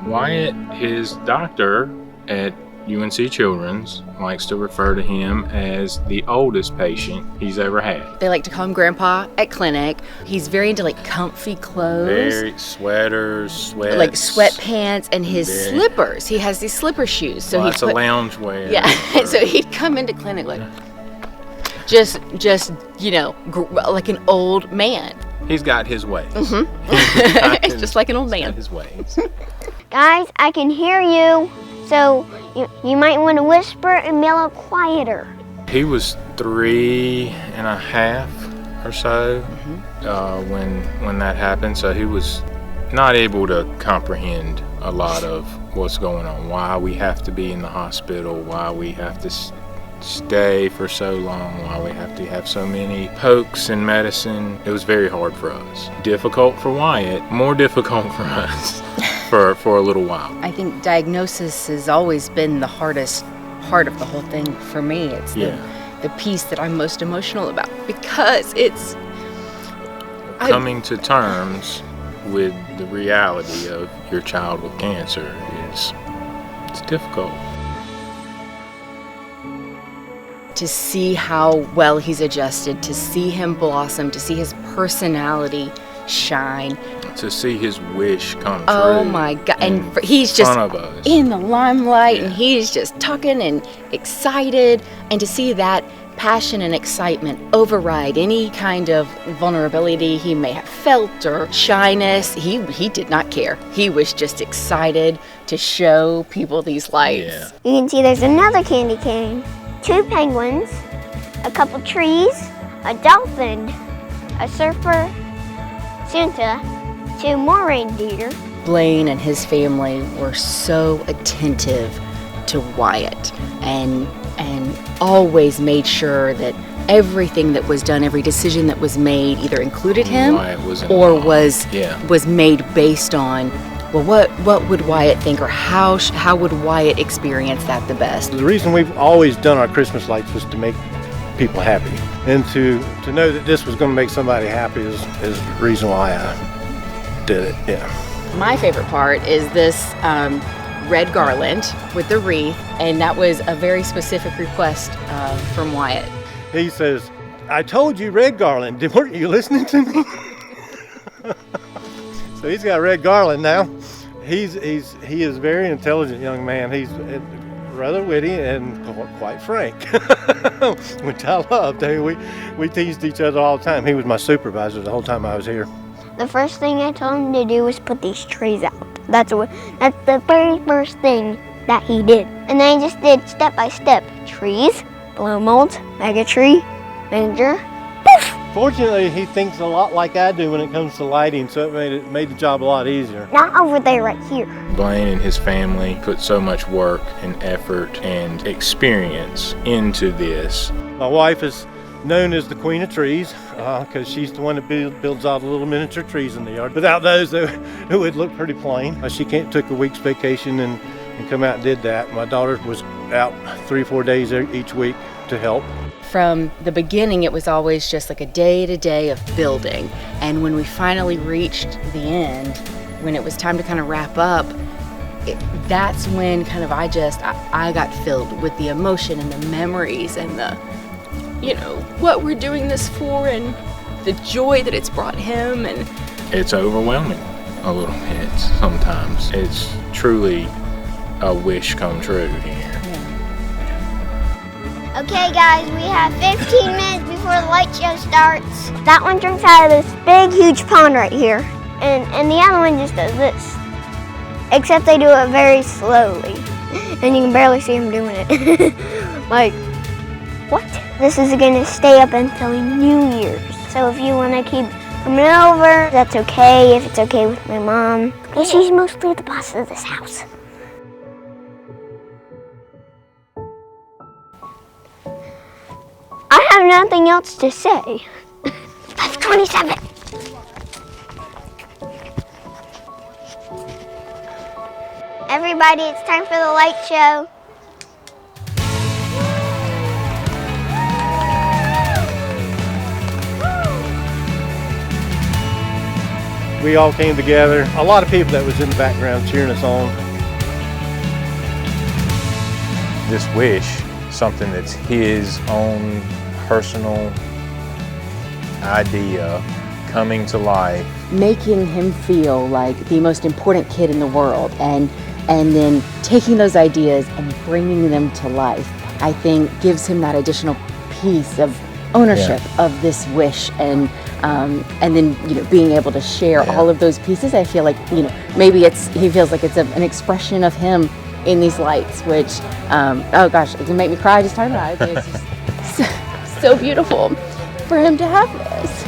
Wyatt, his doctor at UNC Children's, likes to refer to him as the oldest patient he's ever had. They like to call him Grandpa at clinic. He's very into like comfy clothes. Very sweaters, sweats. Like sweatpants and his slippers. He has these slipper shoes. So lots of lounge wear. Yeah, so he'd come into clinic like, just like an old man. He's got his ways. It's just like an old man. His ways. Guys, I can hear you, so you might want to whisper and be a little quieter. He was 3.5 or so when that happened, so he was not able to comprehend a lot of what's going on, why we have to be in the hospital, why we have to stay for so long, why we have to have so many pokes and medicine. It was very hard for us. Difficult for Wyatt, more difficult for us for a little while. I think diagnosis has always been the hardest part of the whole thing for me. It's the piece that I'm most emotional about, because it's coming to terms with the reality of your child with cancer it's difficult. To see how well he's adjusted, to see him blossom, to see his personality shine. To see his wish come true. Oh my God. And he's just in the limelight and he's just talking and excited. And to see that passion and excitement override any kind of vulnerability he may have felt or shyness, he did not care. He was just excited to show people these lights. Yeah. You can see there's another candy cane, 2 penguins, a couple trees, a dolphin, a surfer, Santa, 2 more reindeer. Blaine and his family were so attentive to Wyatt and always made sure that everything that was done, every decision that was made, either included him or was made based on, well, what would Wyatt think, or how would Wyatt experience that the best? The reason we've always done our Christmas lights was to make people happy, and to know that this was going to make somebody happy is the reason why I did it. Yeah. My favorite part is this red garland with the wreath, and that was a very specific request from Wyatt. He says, "I told you red garland. Weren't you listening to me?" So he's got red garland now. He is a very intelligent young man. He's rather witty and quite frank, which I loved. We teased each other all the time. He was my supervisor the whole time I was here. The first thing I told him to do was put these trees out. That's the very first thing that he did. And then he just did step by step. Trees, blow molds, mega tree, manager, poof! Fortunately, he thinks a lot like I do when it comes to lighting, so it made the job a lot easier. Not over there, right here. Blaine and his family put so much work and effort and experience into this. My wife is known as the Queen of Trees because she's the one that builds all the little miniature trees in the yard. Without those, it would look pretty plain. She took a week's vacation and come out and did that. My daughter was out 3-4 days each week to help. From the beginning, it was always just like a day-to-day of building. And when we finally reached the end, when it was time to kind of wrap up, that's when kind of I got filled with the emotion and the memories and the, what we're doing this for and the joy that it's brought him. And it's overwhelming a little bit sometimes. It's truly a wish come true here. Okay guys, we have 15 minutes before the light show starts. That one drinks out of this big, huge pond right here. And the other one just does this. Except they do it very slowly. And you can barely see them doing it. Like, what? This is gonna stay up until New Year's. So if you wanna keep coming over, that's okay, if it's okay with my mom. Because she's mostly the boss of this house. I have nothing else to say. 5:27. Everybody, it's time for the light show. we all came together. A lot of people that was in the background cheering us on. This wish, something that's his own personal idea coming to life. Making him feel like the most important kid in the world, and then taking those ideas and bringing them to life, I think gives him that additional piece of ownership of this wish, and then being able to share all of those pieces. I feel like maybe he feels like it's an expression of him in these lights, which oh gosh, it can make me cry just talking about it. I think it's just so beautiful for him to have this.